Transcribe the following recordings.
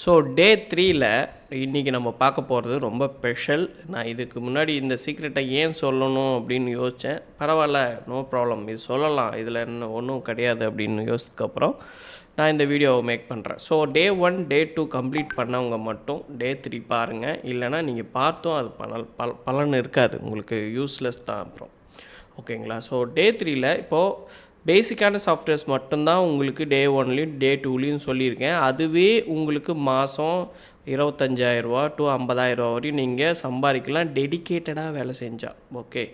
So day 3ல் இன்றைக்கி நம்ம பார்க்க போகிறது ரொம்ப ஸ்பெஷல். நான் இதுக்கு முன்னாடி இந்த சீக்ரெட்டை ஏன் சொல்லணும் அப்படின்னு யோசித்தேன். பரவாயில்ல, நோ ப்ராப்ளம், இது சொல்லலாம், இதில் என்ன ஒன்றும் கிடையாது அப்படின்னு யோசிச்சதுக்கப்புறம் நான் இந்த வீடியோவை மேக் பண்ணுறேன். ஸோ டே 1 டே 2 கம்ப்ளீட் பண்ணவங்க மட்டும் டே 3 பாருங்கள். இல்லைனா நீங்கள் பார்த்தும் அது பலன் இருக்காது, உங்களுக்கு யூஸ்லெஸ் தான் அப்புறம். ஓகேங்களா? ஸோ டே 3ல் இப்போது பேசிக்கான சாஃப்ட்வேர்ஸ் மட்டும்தான் உங்களுக்கு டே 1லையும் டே 2லையும் சொல்லியிருக்கேன். அதுவே உங்களுக்கு மாதம் 25,000 to 50,000 வரையும் நீங்கள் சம்பாதிக்கலாம் டெடிக்கேட்டடாக வேலை செஞ்சால். ஓகே,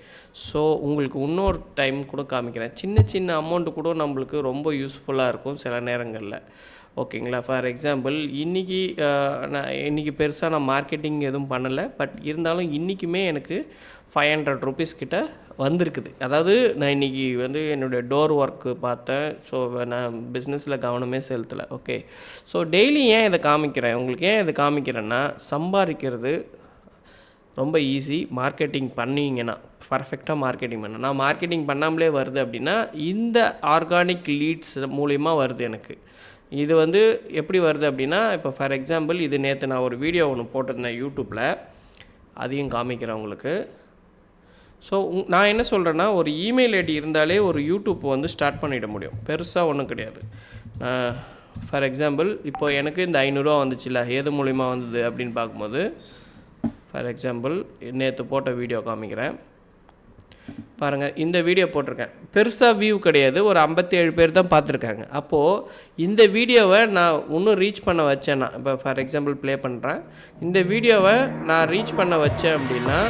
ஸோ உங்களுக்கு இன்னொரு டைம் கூட காமிக்கிறேன். சின்ன சின்ன அமௌண்ட்டு கூட நம்மளுக்கு ரொம்ப யூஸ்ஃபுல்லாக இருக்கும் சில நேரங்களில். ஓகேங்களா? ஃபார் எக்ஸாம்பிள் இன்றைக்கி பெருசாக நான் மார்க்கெட்டிங் எதுவும் பண்ணலை, பட் இருந்தாலும் இன்றைக்குமே எனக்கு 500 rupees கிட்ட வந்திருக்குது. அதாவது நான் இன்றைக்கி என்னுடைய டோர் ஒர்க்கு பார்த்தேன். ஸோ நான் பிஸ்னஸில் கவனமே செலுத்தலை. ஓகே, ஸோ டெய்லி ஏன் இதை காமிக்கிறேன், உங்களுக்கு ஏன் இதை காமிக்கிறேன்னா, சம்பாதிக்கிறது ரொம்ப ஈஸி. மார்க்கெட்டிங் பண்ணிங்கன்னா, பர்ஃபெக்டாக மார்க்கெட்டிங் பண்ண, நான் மார்க்கெட்டிங் பண்ணாமலே வருது அப்படின்னா இந்த ஆர்கானிக் லீட்ஸ் மூலிமா வருது எனக்கு. இது எப்படி வருது அப்படின்னா, இப்போ ஃபார் எக்ஸாம்பிள் இது நேற்று நான் ஒரு வீடியோ ஒன்று போட்டிருந்தேன் யூடியூப்பில், அதையும் காமிக்கிறேன் உங்களுக்கு. ஸோ நான் என்ன சொல்கிறேன்னா, ஒரு இமெயில் ஐடி இருந்தாலே ஒரு யூடியூப் ஸ்டார்ட் பண்ணிட முடியும். பெருசாக ஒன்றும் கிடையாது. ஃபார் எக்ஸாம்பிள் இப்போ எனக்கு இந்த 500 வந்துச்சுல்ல, எது மூலிமா வந்தது அப்படின்னு பார்க்கும்போது, ஃபார் எக்ஸாம்பிள் நேற்று போட்ட வீடியோ காமிக்கிறேன் பாருங்கள். இந்த வீடியோ போட்டிருக்கேன், பெருசாக வியூ கிடையாது, ஒரு 57 பேர் தான் பார்த்துருக்காங்க. அப்போது இந்த வீடியோவை நான் இன்னும் ரீச் பண்ண வச்சேன்னா, இப்போ ஃபார் எக்ஸாம்பிள் ப்ளே பண்ணுறேன், இந்த வீடியோவை நான் ரீச் பண்ண வச்சேன் அப்படின்னா,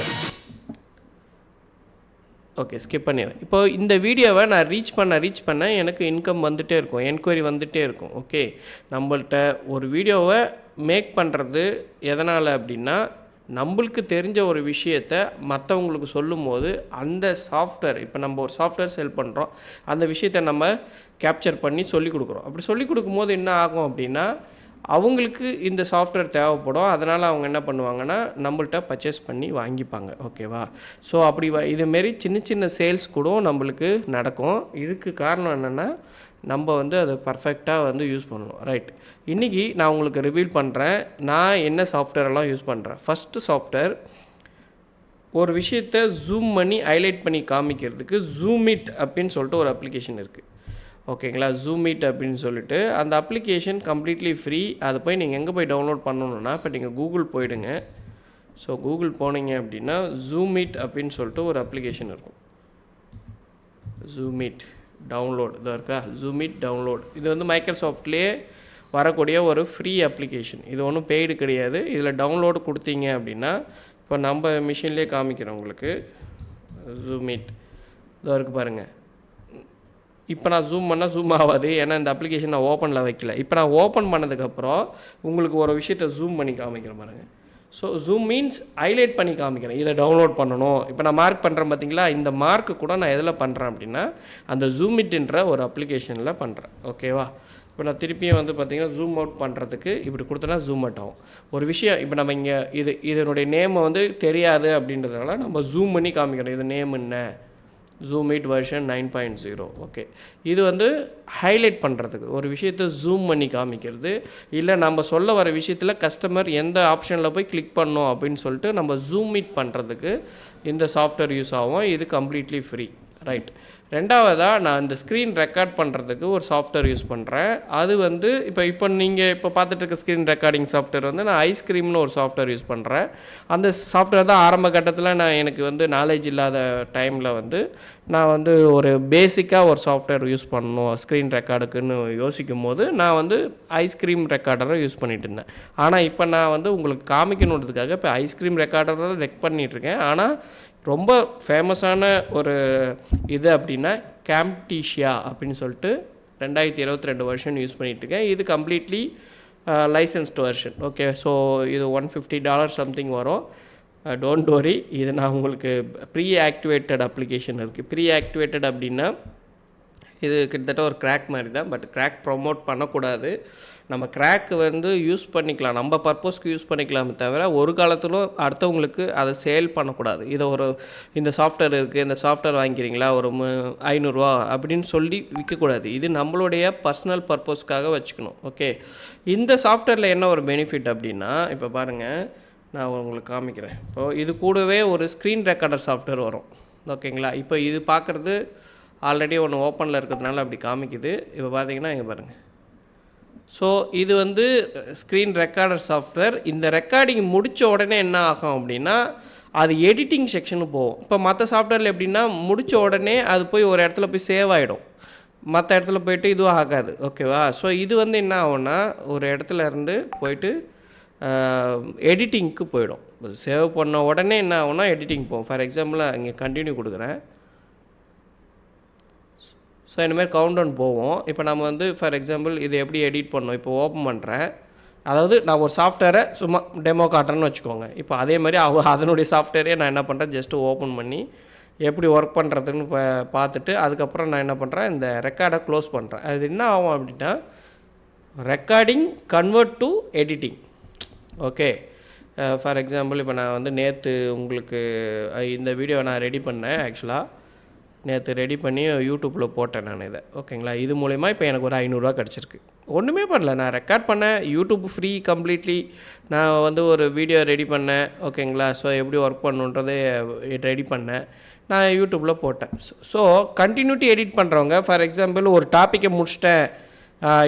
ஓகே ஸ்கிப் பண்ணிடுறேன். இப்போது இந்த வீடியோவை நான் ரீச் பண்ண எனக்கு இன்கம் வந்துகிட்டே இருக்கும், என்கொயரி வந்துகிட்டே இருக்கும். ஓகே, நம்மள்கிட்ட ஒரு வீடியோவை மேக் பண்ணுறது எதனால் அப்படின்னா, நம்மளுக்கு தெரிஞ்ச ஒரு விஷயத்தை மற்றவங்களுக்கு சொல்லும் போது அந்த சாஃப்ட்வேர், இப்போ நம்ம ஒரு சாஃப்ட்வேர் செல் பண்ணுறோம், அந்த விஷயத்தை நம்ம கேப்சர் பண்ணி சொல்லிக் கொடுக்குறோம். அப்படி சொல்லிக் கொடுக்கும்போது என்ன ஆகும் அப்படின்னா, அவங்களுக்கு இந்த சாஃப்ட்வேர் தேவைப்படும். அதனால் அவங்க என்ன பண்ணுவாங்கன்னா, நம்மள்கிட்ட பர்ச்சேஸ் பண்ணி வாங்கிப்பாங்க. ஓகேவா? ஸோ அப்படி இதுமாரி சின்ன சின்ன சேல்ஸ் கூட நம்மளுக்கு நடக்கும். இதுக்கு காரணம் என்னென்னா, நம்ம அதை பர்ஃபெக்டாக யூஸ் பண்ணணும். ரைட், இன்றைக்கி நான் உங்களுக்கு ரிவீல் பண்ணுறேன் நான் என்ன சாஃப்ட்வேரெல்லாம் யூஸ் பண்ணுறேன். ஃபஸ்ட்டு சாஃப்ட்வேர், ஒரு விஷயத்தை ஜூம் பண்ணி ஹைலைட் பண்ணி காமிக்கிறதுக்கு ஜூமிட் அப்படின்னு சொல்லிட்டு ஒரு அப்ளிகேஷன் இருக்குது. ஓகேங்களா? ஜூமிட் அப்படின்னு சொல்லிட்டு அந்த அப்ளிகேஷன் கம்ப்ளீட்லி ஃப்ரீ. அதை போய் நீங்கள் எங்கே போய் டவுன்லோட் பண்ணணுன்னா, இப்போ நீங்கள் கூகுள் போயிடுங்க. ஸோ கூகுள் போனீங்க அப்படின்னா ஜூமிட் அப்படின்னு சொல்லிட்டு ஒரு அப்ளிகேஷன் இருக்கும். ஜூமிட் டவுன்லோட் இதாக இருக்கா, ஜூமிட் டவுன்லோட். இது மைக்ரோசாஃப்ட்லேயே வரக்கூடிய ஒரு ஃப்ரீ அப்ளிகேஷன். இது ஒன்றும் பெய்டு கிடையாது. இதில் டவுன்லோடு கொடுத்தீங்க அப்படின்னா, இப்போ நம்ம மிஷின்லேயே காமிக்கிறோம் உங்களுக்கு. ஜூமிட் இதாக இருக்குது பாருங்கள். இப்போ நான் ஜூம் பண்ணால் ஜூம் ஆகாது, ஏன்னா இந்த அப்ளிகேஷன் நான் ஓப்பனில் வைக்கல. இப்போ நான் ஓப்பன் பண்ணதுக்கப்புறம் உங்களுக்கு ஒரு விஷயத்தை ஜூம் பண்ணி காமிக்கிறேன் பாருங்கள். ஸோ ஜூம் மீன்ஸ் ஹைலைட் பண்ணி காமிக்கிறேன். இதை டவுன்லோட் பண்ணணும். இப்போ நான் மார்க் பண்ணுறேன் பார்த்தீங்களா, இந்த மார்க்கு கூட நான் எதில் பண்ணுறேன் அப்படின்னா, அந்த ஜூமிட்ன்ற ஒரு அப்ளிகேஷனில் பண்ணுறேன். ஓகேவா? இப்போ நான் திருப்பியும் பார்த்தீங்கன்னா ஜூம் அவுட் பண்ணுறதுக்கு இப்படி கொடுத்தனா ஜூம் அவுட் ஆகும். ஒரு விஷயம் இப்போ நம்ம இங்கே இதனுடைய நேமை தெரியாது அப்படின்றதுனால நம்ம ஜூம் பண்ணி காமிக்கிறோம். இது நேம் என்ன, ஜூமிட் வெர்ஷன் 9.0. ஓகே, இது ஹைலைட் பண்ணுறதுக்கு, ஒரு விஷயத்தை ஜூம் பண்ணி காமிக்கிறது. இல்லை நம்ம சொல்ல வர விஷயத்தில் கஸ்டமர் எந்த ஆப்ஷனில் போய் கிளிக் பண்ணோம் அப்படின்னு சொல்லிட்டு நம்ம ஜூமிட் பண்ணுறதுக்கு இந்த சாஃப்ட்வேர் யூஸ் ஆகும். இது கம்ப்ளீட்லி ஃப்ரீ. ரைட், ரெண்டாவதாக நான் இந்த ஸ்க்ரீன் ரெக்கார்ட் பண்ணுறதுக்கு ஒரு சாஃப்ட்வேர் யூஸ் பண்ணுறேன். அது இப்போ நீங்கள் இப்போ பார்த்துட்டு இருக்க ஸ்க்ரீன் ரெக்கார்டிங் சாஃப்ட்வேர் நான் ஐஸ்கிரீம்னு ஒரு சாஃப்ட்வேர் யூஸ் பண்ணுறேன். அந்த சாஃப்ட்வேர் தான் ஆரம்ப கட்டத்தில் நான் எனக்கு நாலேஜ் இல்லாத டைமில் நான் ஒரு பேசிக்காக ஒரு சாஃப்ட்வேர் யூஸ் பண்ணணும் ஸ்க்ரீன் ரெக்கார்டுக்குன்னு யோசிக்கும் போது நான் ஐஸ்கிரீம் ரெக்கார்டரை யூஸ் பண்ணிகிட்டு இருந்தேன். ஆனால் இப்போ நான் உங்களுக்கு காமிக்கணுன்றதுக்காக இப்போ ஐஸ்கிரீம் ரெக்கார்டரை ரெக் பண்ணிகிட்ருக்கேன். ஆனால் ரொம்ப ஃபேமஸான ஒரு இது அப்படின்னா கேம்டீஷியா அப்படின்னு சொல்லிட்டு 2022 வெர்ஷன் யூஸ் பண்ணிகிட்ருக்கேன். இது completely licensed version. Okay, so இது $150 சம்திங் வரும். டோன்ட் வரி, இது நான் உங்களுக்கு ப்ரீ ஆக்டிவேட்டட் அப்ளிகேஷன் இருக்குது. ப்ரீ ஆக்டிவேட்டட் அப்படின்னா இது கிட்டத்தட்ட ஒரு கிராக் மாதிரி தான், பட் கிராக் ப்ரொமோட் பண்ணக்கூடாது. நம்ம கிராக் வந்து யூஸ் பண்ணிக்கலாம், நம்ம பர்பஸ்க்கு யூஸ் பண்ணிக்கலாமே தவிர ஒரு காலத்திலும் அடுத்தவங்களுக்கு அதை சேல் பண்ணக்கூடாது. இந்த சாஃப்ட்வேர் இருக்குது, இந்த சாஃப்ட்வேர் வாங்கிக்கிறீங்களா ஒரு 500 அப்படின்னு சொல்லி விற்கக்கூடாது. இது நம்மளுடைய பர்சனல் பர்பஸ்க்காக வச்சுக்கணும். ஓகே, இந்த சாஃப்ட்வேரில் என்ன ஒரு பெனிஃபிட் அப்படின்னா, இப்போ பாருங்கள், நான் உங்களுக்கு காமிக்கிறேன். இப்போது இது கூடவே ஒரு ஸ்க்ரீன் ரெக்கார்டர் சாஃப்ட்வேர் வரும். ஓகேங்களா, இப்போ இது பார்க்குறது ஆல்ரெடி ஒன்று ஓப்பனில் இருக்கிறதுனால அப்படி காமிக்குது. இப்போ பார்த்தீங்கன்னா இங்கே பாருங்கள். ஸோ இது வந்து ஸ்க்ரீன் ரெக்கார்டர் சாஃப்ட்வேர். இந்த ரெக்கார்டிங் முடித்த உடனே என்ன ஆகும் அப்படின்னா, அது எடிட்டிங் செக்ஷனுக்கு போகும். இப்போ மற்ற சாஃப்ட்வேரில் எப்படின்னா, முடித்த உடனே அது போய் ஒரு இடத்துல போய் சேவ் ஆகிடும், மற்ற இடத்துல போய்ட்டு இதுவும் ஆகாது. ஓகேவா? ஸோ இது வந்து என்ன ஆகும்னா, ஒரு இடத்துல இருந்து போயிட்டு எடிட்டிங்க்கு போயிடும். சேவ் பண்ண உடனே என்ன ஆகும்னா எடிட்டிங் போகும். ஃபார் எக்ஸாம்பிள் இங்கே கண்டினியூ கொடுக்குறேன். ஸோ இந்தமாதிரி கவுண்டவுன் போவோம். இப்போ நம்ம வந்து ஃபார் எக்ஸாம்பிள் இது எப்படி எடிட் பண்ணோம், இப்போ ஓப்பன் பண்ணுறேன். அதாவது நான் ஒரு சாஃப்ட்வேரை சும்மா டெமோ காட்டுறேன்னு வச்சுக்கோங்க. இப்போ அதே மாதிரி அதனுடைய சாஃப்ட்வேரே நான் என்ன பண்ணுறேன், ஜஸ்ட்டு ஓப்பன் பண்ணி எப்படி ஒர்க் பண்ணுறதுன்னு பார்த்துட்டு அதுக்கப்புறம் நான் என்ன பண்ணுறேன், இந்த ரெக்கார்டை க்ளோஸ் பண்ணுறேன். அது என்ன ஆகும் அப்படின்னா, recording convert to editing. Okay, for example இப்போ நான் வந்து நேற்று உங்களுக்கு இந்த வீடியோவை நான் ரெடி பண்ணேன். ஆக்சுவலாக நேற்று ரெடி பண்ணி யூடியூப்பில் போட்டேன் நான் இதை. ஓகேங்களா, இது மூலயமா இப்போ எனக்கு ஒரு 500 கிடச்சிருக்கு. ஒன்றுமே பண்ணல, நான் ரெக்கார்ட் பண்ணேன். YouTube free completely. நான் வந்து ஒரு வீடியோ ரெடி பண்ணேன். ஓகேங்களா, ஸோ எப்படி ஒர்க் பண்ணுன்றதே ரெடி பண்ணேன், நான் யூடியூப்பில் போட்டேன். ஸோ கண்டினியூட்டி எடிட் பண்ணுறவங்க, ஃபார் எக்ஸாம்பிள் ஒரு டாப்பிக்கை முடிச்சிட்டேன்,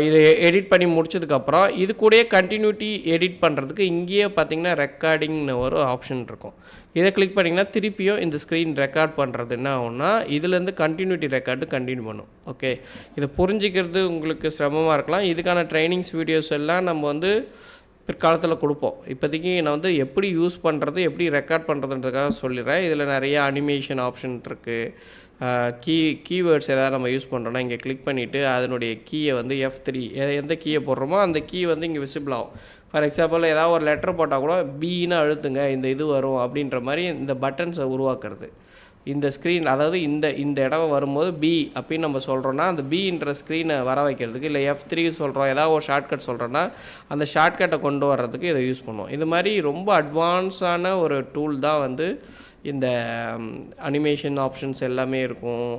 இது எடிட் பண்ணி முடிச்சதுக்கப்புறம் இது கூடயே கண்டினியூட்டி எடிட் பண்ணுறதுக்கு இங்கேயே பார்த்திங்கன்னா ரெக்கார்டிங்னு ஒரு ஆப்ஷன் இருக்கும். இதை கிளிக் பண்ணிங்கன்னா திருப்பியும் இந்த ஸ்க்ரீன் ரெக்கார்ட் பண்ணுறது என்ன ஆகும்னா, இதுலேருந்து கண்டினியூட்டி ரெக்கார்டு கண்டினியூ பண்ணும். ஓகே, இதை புரிஞ்சிக்கிறது உங்களுக்கு சிரமமாக இருக்கலாம். இதுக்கான ட்ரைனிங்ஸ் வீடியோஸ் எல்லாம் நம்ம வந்து பிற்காலத்தில் கொடுப்போம். இப்போதைக்கு நான் வந்து எப்படி யூஸ் பண்ணுறது, எப்படி ரெக்கார்ட் பண்ணுறதுன்றதுக்காக சொல்லிடுறேன். இதில் நிறைய அனிமேஷன் ஆப்ஷன் இருக்குது. கீவேர்ட்ஸ் எதாவது நம்ம யூஸ் பண்ணுறோன்னா இங்கே கிளிக் பண்ணிவிட்டு அதனுடைய கீயை வந்து F3 எந்த கீயை போடுறோமோ அந்த கீ வந்து இங்கே விசிபிள் ஆகும். ஃபார் எக்ஸாம்பிள் ஏதாவது ஒரு லெட்டர் போட்டால் கூட பின்னு அழுத்துங்க இந்த இது வரும் அப்படின்ற மாதிரி இந்த பட்டன்ஸை உருவாக்குறது. இந்த ஸ்க்ரீன் அதாவது இந்த இடம் வரும்போது பி அப்படின்னு நம்ம சொல்கிறோன்னா அந்த பின்ற ஸ்க்ரீனை வர வைக்கிறதுக்கு, இல்லை F3 சொல்கிறோம், ஏதாவது ஒரு ஷார்ட்கட் சொல்கிறோன்னா அந்த ஷார்ட்கட்டை கொண்டு வர்றதுக்கு இதை யூஸ் பண்ணுவோம். இது மாதிரி ரொம்ப அட்வான்ஸான ஒரு டூல் தான் வந்து இந்த அனிமேஷன் ஆப்ஷன்ஸ் எல்லாமே இருக்கும்.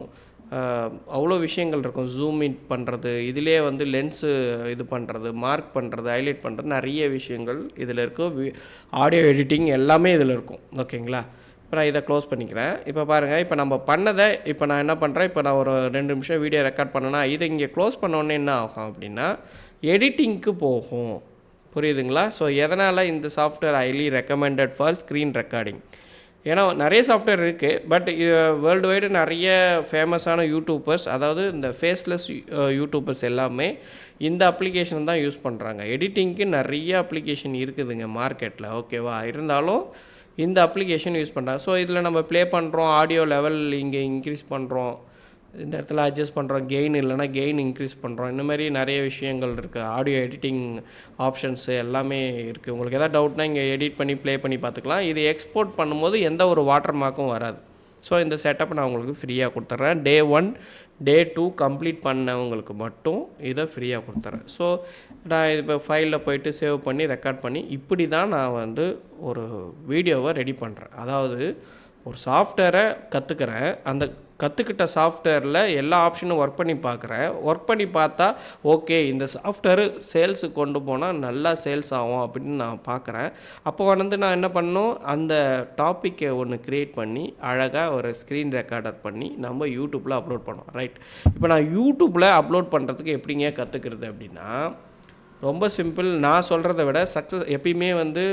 அவ்வளோ விஷயங்கள் இருக்கும். ஜூம் இன் பண்ணுறது, இதிலே வந்து லென்ஸு இது பண்ணுறது, மார்க் பண்ணுறது, ஹைலைட் பண்ணுறது, நிறைய விஷயங்கள் இதில் இருக்கும். ஆடியோ எடிட்டிங் எல்லாமே இதில் இருக்கும். ஓகேங்களா, இப்போ நான் இதை க்ளோஸ் பண்ணிக்கிறேன். இப்போ பாருங்கள், இப்போ நம்ம பண்ணதை இப்போ நான் என்ன பண்ணுறேன், இப்போ நான் ஒரு 2 நிமிஷம் வீடியோ ரெக்கார்ட் பண்ணேன்னா இதை இங்கே க்ளோஸ் பண்ணோன்னே என்ன ஆகும் அப்படின்னா எடிட்டிங்க்கு போகும். புரியுதுங்களா? ஸோ எதனால் இந்த software highly recommended for screen recording. ஏன்னா நிறைய சாஃப்ட்வேர் இருக்குது, பட் வேர்ல்டு வைடு நிறைய ஃபேமஸான யூடியூபர்ஸ், அதாவது இந்த ஃபேஸ்லெஸ் யூடியூபர்ஸ் எல்லாமே இந்த அப்ளிகேஷன் தான் யூஸ் பண்ணுறாங்க. எடிட்டிங்க்கு நிறைய அப்ளிகேஷன் இருக்குதுங்க மார்க்கெட்டில். ஓகேவா, இருந்தாலும் இந்த அப்ளிகேஷன் யூஸ் பண்ணுறாங்க. ஸோ இதில் நம்ம ப்ளே பண்ணுறோம், ஆடியோ லெவல் இங்கே இன்க்ரீஸ் பண்ணுறோம், இந்த இடத்துல அட்ஜஸ்ட் பண்ணுறோம், கெயின் இல்லைனா கெயின் இன்க்ரீஸ் பண்ணுறோம். இந்த மாதிரி நிறைய விஷயங்கள் இருக்குது. ஆடியோ எடிட்டிங் ஆப்ஷன்ஸு எல்லாமே இருக்குது. உங்களுக்கு எதாவது டவுட்னா இங்கே எடிட் பண்ணி ப்ளே பண்ணி பார்த்துக்கலாம். இது எக்ஸ்போர்ட் பண்ணும்போது எந்த ஒரு வாட்டர் மார்க்கும் வராது. ஸோ இந்த செட்டப் நான் உங்களுக்கு ஃப்ரீயாக கொடுத்துட்றேன். Day 1 Day 2 கம்ப்ளீட் பண்ணவங்களுக்கு மட்டும் இதை ஃப்ரீயாக கொடுத்துட்றேன். ஸோ நான் இப்போ ஃபைலில் போய்ட்டு சேவ் பண்ணி ரெக்கார்ட் பண்ணி இப்படி தான் நான் வந்து ஒரு வீடியோவை ரெடி பண்ணுறேன். அதாவது ஒரு சாஃப்ட்வேரை கற்றுக்கிறேன், அந்த கற்றுக்கிட்ட சாஃப்ட்வேரில் எல்லா ஆப்ஷனும் ஒர்க் பண்ணி பார்க்குறேன். ஒர்க் பண்ணி பார்த்தா ஓகே இந்த சாஃப்ட்வேரு சேல்ஸுக்கு கொண்டு போனால் நல்லா சேல்ஸ் ஆகும் அப்படின்னு நான் பார்க்குறேன். அப்போ வந்து நான் என்ன பண்ணணும், அந்த டாப்பிக்கை ஒன்று க்ரியேட் பண்ணி அழகாக ஒரு ஸ்க்ரீன் ரெக்கார்டர் பண்ணி நம்ம யூடியூப்பில் அப்லோட் பண்ணோம். ரைட், இப்போ நான் யூடியூப்பில் அப்லோட் பண்ணுறதுக்கு எப்படிங்க கற்றுக்கிறது அப்படின்னா ரொம்ப சிம்பிள். நான் சொல்கிறத விட சக்ஸஸ் எப்பயுமே வந்து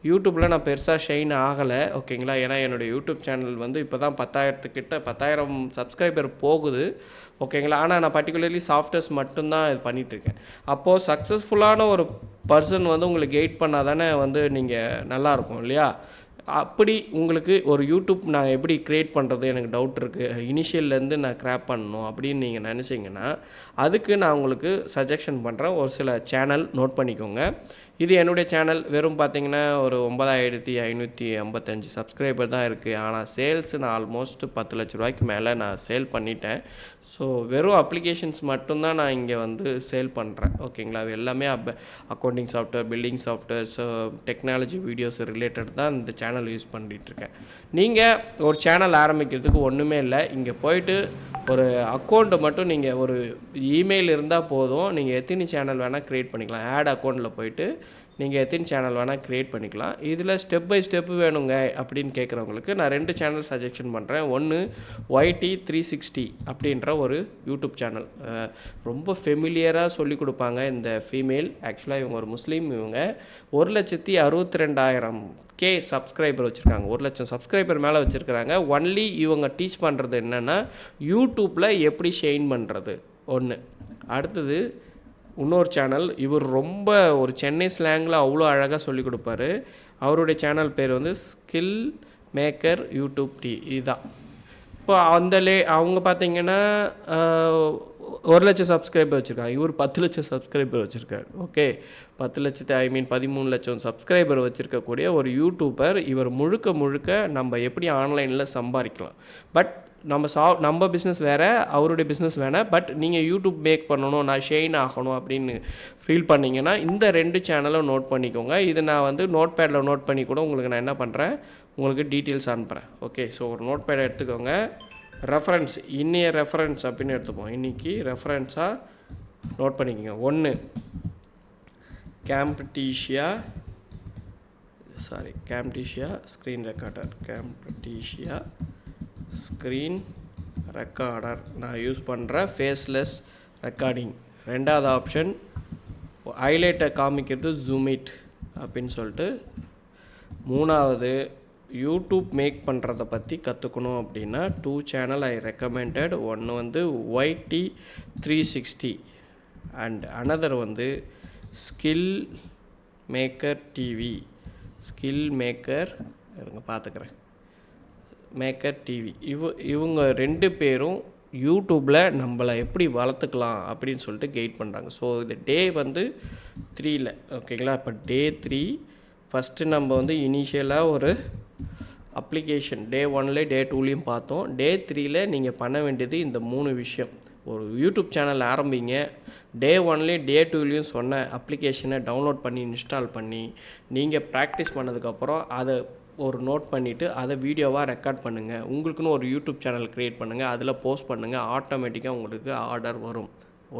யூடியூப்பில் நான் பெருசாக ஷைன் ஆகலை. ஓகேங்களா, ஏன்னா என்னுடைய யூடியூப் சேனல் வந்து இப்போ தான் 10,000 சப்ஸ்கிரைபர் போகுது. ஓகேங்களா, ஆனால் நான் பர்டிகுலர்லி சாஃப்ட்வேர்ஸ் மட்டும்தான் இது பண்ணிகிட்ருக்கேன். அப்போது சக்ஸஸ்ஃபுல்லான ஒரு பர்சன் வந்து உங்களுக்கு கைட் பண்ணால் தானே வந்து நீங்கள் நல்லாயிருக்கும் இல்லையா? அப்படி உங்களுக்கு ஒரு யூடியூப் நான் எப்படி க்ரியேட் பண்ணுறது எனக்கு டவுட் இருக்குது, இனிஷியல்லேருந்து நான் கிராப் பண்ணணும் அப்படின்னு நீங்கள் நினச்சிங்கன்னா அதுக்கு நான் உங்களுக்கு சஜஷன் பண்ணுறேன். ஒரு சில சேனல் நோட் பண்ணிக்கோங்க. இது என்னுடைய சேனல். வெறும் பார்த்தீங்கன்னா ஒரு 9555 சப்ஸ்கிரைபர் தான் இருக்குது. ஆனால் சேல்ஸ் நான் ஆல்மோஸ்ட் 10 லட்ச ரூபாய்க்கு மேலே நான் சேல் பண்ணிட்டேன். ஸோ வெறும் அப்ளிகேஷன்ஸ் மட்டும்தான் நான் இங்கே வந்து சேல் பண்ணுறேன். ஓகேங்களா, அது எல்லாமே accounting software, building softwares, technology videos related தான் இந்த சேனல் யூஸ் பண்ணிகிட்ருக்கேன். நீங்கள் ஒரு சேனல் ஆரம்பிக்கிறதுக்கு ஒன்றுமே இல்லை. இங்கே போயிட்டு ஒரு அக்கௌண்ட்டை மட்டும் நீங்கள் ஒரு இமெயில் இருந்தால் போதும். நீங்கள் எத்தனை சேனல் வேணால் க்ரியேட் பண்ணிக்கலாம். ஆட் அக்கௌண்ட்டில் போயிட்டு நீங்கள் எத்தனை சேனல் வேணால் க்ரியேட் பண்ணிக்கலாம். இதில் ஸ்டெப் பை ஸ்டெப்பு வேணுங்க அப்படின்னு கேட்குறவங்களுக்கு நான் 2 சேனல் சஜெஷன் பண்ணுறேன். ஒன்று YT360 அப்படின்ற ஒரு யூடியூப் சேனல். ரொம்ப ஃபெமிலியராக சொல்லிக் கொடுப்பாங்க இந்த ஃபீமேல். ஆக்சுவலாக இவங்க ஒரு முஸ்லீம். இவங்க 1,62,000 சப்ஸ்கிரைபர் வச்சுருக்காங்க. 1 லட்சம் சப்ஸ்கிரைபர் மேலே வச்சுருக்கிறாங்க. ஒன்லி இவங்க டீச் பண்ணுறது என்னென்னா யூடியூப்பில் எப்படி ஷெயின் பண்ணுறது ஒன்று. அடுத்தது இன்னொரு சேனல். இவர் ரொம்ப ஒரு சென்னை ஸ்லாங்கில் அவ்வளோ அழகாக சொல்லிக் கொடுப்பாரு. அவருடைய சேனல் பேர் வந்து ஸ்கில் மேக்கர் யூடியூப் இதுதான். இப்போ அவங்க பார்த்தீங்கன்னா 1 லட்சம் சப்ஸ்கிரைபர் வச்சுருக்காங்க. இவர் 10 லட்சம் சப்ஸ்கிரைபர் வச்சுருக்காரு. ஓகே, 13 லட்சம் சப்ஸ்கிரைபர் வச்சுருக்கக்கூடிய ஒரு யூடியூபர். இவர் முழுக்க நம்ம எப்படி ஆன்லைனில் சம்பாதிக்கலாம். பட் நம்ம பிஸ்னஸ் வேறு, அவருடைய பிஸ்னஸ் வேணா. பட் நீங்கள் யூடியூப் மேக் பண்ணணும், நான் ஷெயின் ஆகணும் அப்படின்னு ஃபீல் பண்ணிங்கன்னா இந்த 2 சேனலும் நோட் பண்ணிக்கோங்க. இது நான் வந்து நோட் பேடில் நோட் பண்ணி கூட உங்களுக்கு நான் என்ன பண்ணுறேன், உங்களுக்கு டீட்டெயில்ஸ் அனுப்புகிறேன். ஓகே, ஸோ ஒரு நோட் பேடை எடுத்துக்கோங்க. ரெஃபரன்ஸ், இன்னைய ரெஃபரன்ஸ் அப்படின்னு எடுத்துப்போம். இன்றைக்கி ரெஃபரன்ஸாக நோட் பண்ணிக்கோங்க. 1 கேம்ப்டீஷியா ஸ்க்ரீன் ரெக்கார்டர். கேம்ப்டீஷியா ஸ்க்ரீன் ரெக்கார்டர் நான் யூஸ் பண்ணுற ஃபேஸ்லெஸ் ரெக்கார்டிங். 2வது ஆப்ஷன் ஹைலைட்டை காமிக்கிறது ஜூமிட் அப்படின்னு சொல்லிட்டு. 3வது யூடியூப் மேக் பண்ணுறதை பற்றி கற்றுக்கணும் அப்படின்னா 2 சேனல் ஐ ரெக்கமெண்டட். ஒன்று வந்து YT360 அண்ட் அனதர் வந்து skill maker TV. Skill maker பார்த்துக்கிறேன், மேக்கர் டிவி. இவங்க 2 பேரும் யூடியூப்பில் நம்மளை எப்படி வளர்த்துக்கலாம் அப்படின்னு சொல்லிட்டு கைட் பண்ணுறாங்க. ஸோ இது டே வந்து 3ல் ஓகேங்களா. இப்போ டே 3 ஃபஸ்ட்டு நம்ம வந்து இனிஷியலாக ஒரு அப்ளிகேஷன் டே 1ல் டே 2லையும் பார்த்தோம். டே 3ல் நீங்கள் பண்ண வேண்டியது இந்த 3 விஷயம். ஒரு யூடியூப் சேனல் ஆரம்பிங்க. டே 1லேயும் டே 2லேயும் சொன்ன அப்ளிகேஷனை டவுன்லோட் பண்ணி இன்ஸ்டால் பண்ணி நீங்கள் ப்ராக்டிஸ் பண்ணதுக்கப்புறம் அதை ஒரு நோட் பண்ணிவிட்டு அதை வீடியோவாக ரெக்கார்ட் பண்ணுங்கள். உங்களுக்குன்னு ஒரு யூடியூப் சேனல் க்ரியேட் பண்ணுங்கள், அதில் போஸ்ட் பண்ணுங்கள். ஆட்டோமேட்டிக்காக உங்களுக்கு ஆர்டர் வரும்.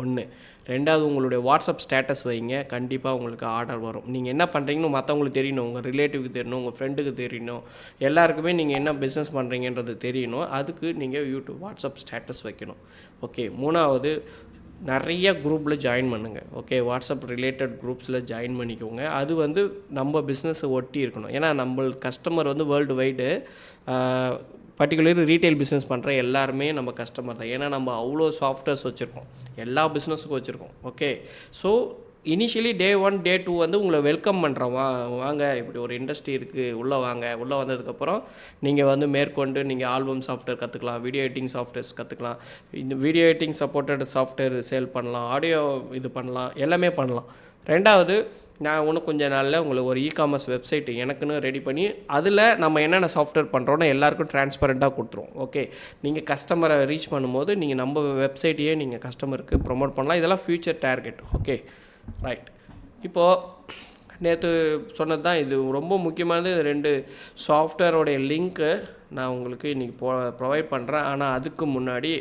1. 2வது உங்களுடைய வாட்ஸ்அப் ஸ்டேட்டஸ் வைங்க, கண்டிப்பாக உங்களுக்கு ஆர்டர் வரும். நீங்கள் என்ன பண்ணுறீங்கன்னு மற்றவங்களுக்கு தெரியணும், உங்கள் ரிலேட்டிவ்க்கு தெரியணும், உங்கள் ஃப்ரெண்டுக்கு தெரியணும், எல்லாருக்குமே நீங்கள் என்ன பிஸ்னஸ் பண்ணுறீங்கன்றது தெரியணும். அதுக்கு நீங்கள் யூடியூப் வாட்ஸ்அப் ஸ்டேட்டஸ் வைக்கணும். ஓகே. 3வது நிறைய குரூப்பில் ஜாயின் பண்ணுங்கள். ஓகே, வாட்ஸ்அப் ரிலேட்டட் குரூப்ஸில் ஜாயின் பண்ணிக்கோங்க. அது வந்து நம்ம பிஸ்னஸை ஒட்டி இருக்கணும். ஏன்னா நம்ம கஸ்டமர் வந்து world wide, particular retail business பண்ணுற எல்லாருமே நம்ம கஸ்டமர் தான். ஏன்னா நம்ம அவ்வளோ சாஃப்ட்வேர்ஸ் வச்சுருக்கோம், எல்லா பிஸ்னஸுக்கும் வச்சுருக்கோம். ஓகே, ஸோ இனிஷியலி டே 1 டே 2 வந்து உங்களை வெல்கம் பண்ணுறோம். வாங்க, இப்படி ஒரு இண்டஸ்ட்ரி இருக்குது, உள்ளே வாங்க. உள்ளே வந்ததுக்கப்புறம் நீங்கள் வந்து மேற்கொண்டு நீங்கள் ஆல்பம் சாஃப்ட்வேர் கற்றுக்கலாம், வீடியோ எடிட்டிங் சாஃப்ட்வேர்ஸ் கற்றுக்கலாம், இந்த video editing supported software sale பண்ணலாம், ஆடியோ இது பண்ணலாம், எல்லாமே பண்ணலாம். 2வது நான் இன்னும் கொஞ்சம் நாளில் உங்களுக்கு ஒரு இ-காமர்ஸ் வெப்சைட் எனக்குன்னு ரெடி பண்ணி அதில் நம்ம என்னென்ன சாஃப்ட்வேர் பண்ணுறோன்னு எல்லாருக்கும் ட்ரான்ஸ்பரண்ட்டாக கொடுத்துருவோம். ஓகே, நீங்கள் கஸ்டமரை ரீச் பண்ணும்போது நீங்கள் நம்ம வெப்சைட்டையே நீங்கள் கஸ்டமருக்கு ப்ரொமோட் பண்ணலாம். இதெல்லாம் ஃப்யூச்சர் டார்கெட். Okay, right. இப்போது நேற்று சொன்னது தான் இது ரொம்ப முக்கியமானது. 2 சாஃப்ட்வேரோடைய லிங்க்கு நான் உங்களுக்கு இன்றைக்கி ப்ரொவைட் பண்ணுறேன். ஆனால் அதுக்கு முன்னாடி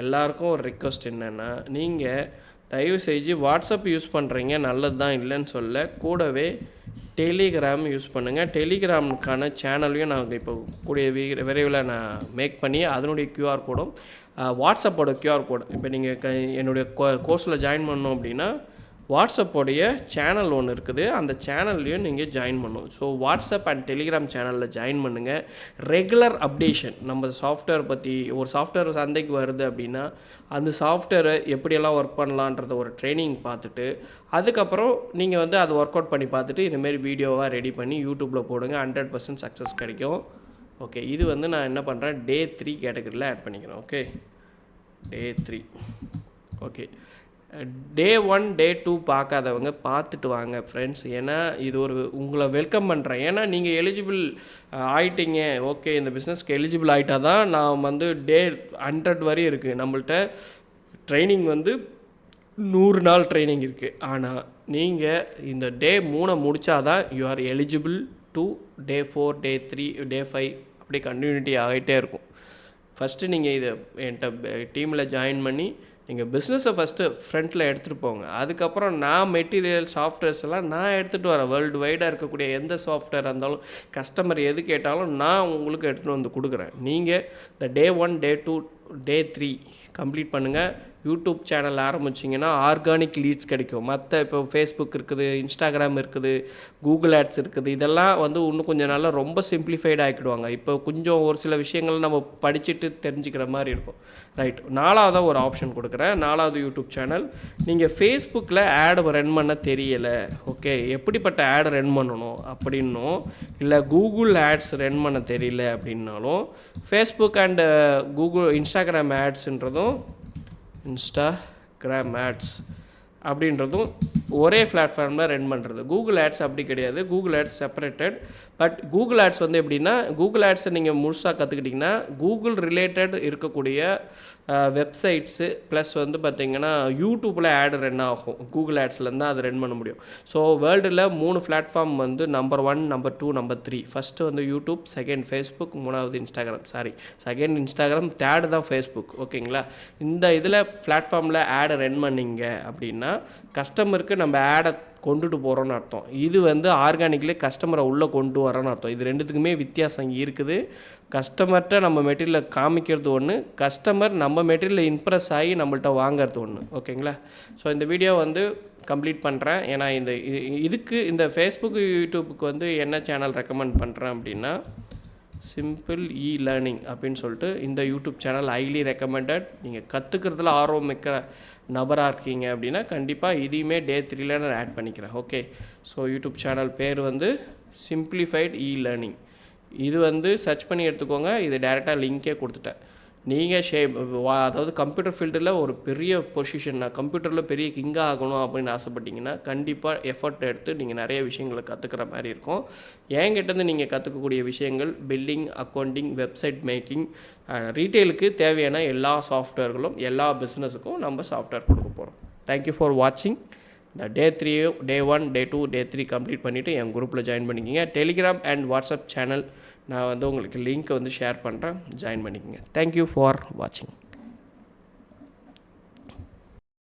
எல்லாருக்கும் ஒரு ரிக்வெஸ்ட் என்னென்னா, நீங்கள் தயவு செஞ்சு வாட்ஸ்அப் யூஸ் பண்ணுறீங்க, நல்லது தான், இல்லைன்னு சொல்ல. கூடவே டெலிகிராம் யூஸ் பண்ணுங்கள். டெலிகிராமுக்கான சேனலையும் நாங்கள் இப்போ கூடிய விரைவில் நான் மேக் பண்ணி அதனுடைய QR கோடும் வாட்ஸ்அப்போட QR கோடு இப்போ நீங்கள் என்னுடைய கோர்ஸில் ஜாயின் பண்ணோம் அப்படின்னா வாட்ஸ்அப்போடைய சேனல் ஒன்று இருக்குது, அந்த சேனல்லையும் நீங்கள் ஜாயின் பண்ணணும். ஸோ வாட்ஸ்அப் அண்ட் டெலிகிராம் சேனலில் ஜாயின் பண்ணுங்கள். ரெகுலர் அப்டேஷன் நம்ம சாஃப்ட்வேர் பற்றி, ஒரு சாஃப்ட்வேர் சந்தைக்கு வருது அப்படின்னா அந்த சாஃப்ட்வேரை எப்படியெல்லாம் ஒர்க் பண்ணலான்றத ஒரு ட்ரைனிங் பார்த்துட்டு அதுக்கப்புறம் நீங்கள் வந்து அதை ஒர்க் அவுட் பண்ணி பார்த்துட்டு இதுமாரி வீடியோவாக ரெடி பண்ணி யூடியூப்பில் போடுங்க. 100% சக்ஸஸ் கிடைக்கும். ஓகே, இது வந்து நான் என்ன பண்ணுறேன், டே 3 கேட்டகரியில் ஆட் பண்ணிக்கிறேன். ஓகே, டே 3. ஓகே, டே 1 டே 2 பார்க்காதவங்க பார்த்துட்டு வாங்க ஃப்ரெண்ட்ஸ். ஏன்னா இது ஒரு உங்களை வெல்கம் பண்ணுறேன். ஏன்னா நீங்கள் எலிஜிபிள் ஆகிட்டீங்க, ஓகே இந்த பிஸ்னஸ்க்கு எலிஜிபிள் ஆகிட்டா தான் நான் வந்து டே 100 வரையும் இருக்குது. நம்மள்ட்ட ட்ரைனிங் வந்து 100 நாள் ட்ரைனிங் இருக்குது. ஆனால் நீங்கள் இந்த டே 3 முடித்தாதான் you are eligible to day 4 day 3 day 5 அப்படியே கண்டினியூட்டி ஆகிட்டே இருக்கும். ஃபஸ்ட்டு நீங்கள் இதை என்கிட்ட டீமில் ஜாயின் பண்ணி நீங்கள் பிஸ்னஸை ஃபஸ்ட்டு ஃப்ரண்ட்டில் எடுத்துகிட்டு போங்க. அதுக்கப்புறம் நான் மெட்டீரியல் சாஃப்ட்வேர்ஸ் எல்லாம் நான் எடுத்துகிட்டு வரேன். வேர்ல்டு வைடாக இருக்கக்கூடிய எந்த சாஃப்ட்வேர் இருந்தாலும் கஸ்டமர் எது கேட்டாலும் நான் உங்களுக்கு எடுத்துகிட்டு வந்து கொடுக்குறேன். நீங்கள் இந்த டே 1 டே 2 டே 3 கம்ப்ளீட் பண்ணுங்கள். யூடியூப் சேனல் ஆரம்பிச்சிங்கன்னா ஆர்கானிக் லீட்ஸ் கிடைக்கும். மற்ற இப்போ ஃபேஸ்புக் இருக்குது, இன்ஸ்டாகிராம் இருக்குது, கூகுள் ஆட்ஸ் இருக்குது. இதெல்லாம் வந்து இன்னும் கொஞ்சம் நாளில் ரொம்ப சிம்பிளிஃபைடு ஆக்கிடுவாங்க. இப்போ கொஞ்சம் ஒரு சில விஷயங்கள் நம்ம படிச்சுட்டு தெரிஞ்சுக்கிற மாதிரி இருக்கும். ரைட், 4வது ஒரு ஆப்ஷன் கொடுக்குறேன். 4வது யூடியூப் சேனல். நீங்கள் ஃபேஸ்புக்கில் ஆடு ரன் பண்ண தெரியலை, ஓகே எப்படிப்பட்ட ஆடு ரன் பண்ணணும் அப்படின்னும், இல்லை கூகுள் ஆட்ஸ் ரன் பண்ண தெரியல அப்படின்னாலும் ஃபேஸ்புக் அண்ட் கூகுள் இன்ஸ்டாகிராம் ஆட்ஸுன்றதும் இன்ஸ்டாகிராம் ஆட்ஸ் அப்படின்றதும் ஒரே பிளாட்ஃபார்மில் ரன் பண்ணுறது. கூகுள் ஆட்ஸ் அப்படி கிடையாது. Google ads separated. But Google ads வந்து எப்படின்னா, கூகுள் ஆட்ஸை நீங்கள் முழுசாக கற்றுக்கிட்டிங்கன்னா கூகுள் ரிலேட்டட் இருக்கக்கூடிய வெப்சைட்ஸு ப்ளஸ் வந்து பார்த்திங்கன்னா யூடியூப்பில் ஆடு ரன் ஆகும். கூகுள் ஆட்ஸ்லேருந்து தான் அது ரன் பண்ண முடியும். ஸோ வேர்ல்டில் 3 பிளாட்ஃபார்ம் வந்து நம்பர் 1 நம்பர் 2 நம்பர் 3. ஃபஸ்ட்டு வந்து யூடியூப், செகண்ட் ஃபேஸ்புக், 3வது இன்ஸ்டாகிராம். செகண்ட் இன்ஸ்டாகிராம், 3rd தான் ஃபேஸ்புக். ஓகேங்களா? இந்த இதில் பிளாட்ஃபார்மில் ஆடை ரன் பண்ணிங்க அப்படின்னா கஸ்டமருக்கு நம்ம ஆடை கொண்டுட்டு போகிறோன்னு அர்த்தம். இது வந்து ஆர்கானிக்லேயே கஸ்டமரை உள்ளே கொண்டு வரோன்னு அர்த்தம். இது ரெண்டுத்துக்குமே வித்தியாசம் இருக்குது. கஸ்டமர்கிட்ட நம்ம மெட்டீரியலை காமிக்கிறது ஒன்று, கஸ்டமர் நம்ம மெட்டீரியலில் இம்ப்ரெஸ் ஆகி நம்மள்ட்ட வாங்கிறது ஒன்று. ஓகேங்களா? ஸோ இந்த வீடியோ வந்து கம்ப்ளீட் பண்ணுறேன். ஏன்னா இதுக்கு இந்த ஃபேஸ்புக் யூடியூப்புக்கு வந்து என்ன சேனல் ரெக்கமெண்ட் பண்ணுறேன் அப்படின்னா, சிம்பிள் லேர்னிங் அப்படின்னு சொல்லிட்டு இந்த யூடியூப் சேனல் ஹைலி ரெக்கமெண்டட். நீங்கள் கற்றுக்கிறதுல ஆர்வம் மிக்க நபராக இருக்கீங்க அப்படின்னா கண்டிப்பாக இதையுமே டே 3ல் நான் ஆட் பண்ணிக்கிறேன். ஓகே, ஸோ யூடியூப் சேனல் பேர் வந்து சிம்பிளிஃபைட் லேர்னிங். இது வந்து சர்ச் பண்ணி எடுத்துக்கோங்க. இது டேரெக்டாக லிங்க்கே கொடுத்துட்டேன். நீங்கள் அதாவது கம்ப்யூட்டர் ஃபீல்டில் ஒரு பெரிய பொசிஷன், நான் கம்ப்யூட்டரில் பெரிய கிங்காக ஆகணும் அப்படின்னு ஆசைப்பட்டீங்கன்னா கண்டிப்பாக எஃபர்ட் எடுத்து நீங்கள் நிறைய விஷயங்களை கற்றுக்கிற மாதிரி இருக்கும். என்கிட்டேருந்து நீங்கள் கற்றுக்கக்கூடிய விஷயங்கள் பில்டிங், அக்கௌண்டிங், வெப்சைட் மேக்கிங், ரீட்டெயிலுக்கு தேவையான எல்லா சாஃப்ட்வேர்களும் எல்லா பிஸ்னஸுக்கும் நம்ம சாஃப்ட்வேர் கொடுக்க போகிறோம். தேங்க்யூ ஃபார் வாட்சிங். இந்த டே 3 டே 1 டே 2 டே 3 கம்ப்ளீட் பண்ணிவிட்டு என் குரூப்பில் ஜாயின் பண்ணிக்கிங்க. டெலிகிராம் அண்ட் வாட்ஸ்அப் சேனல் நான் வந்து உங்களுக்கு லிங்க்கை வந்து ஷேர் பண்ணுறேன், ஜாயின் பண்ணிக்கோங்க. தேங்க்யூ ஃபார் வாட்சிங்.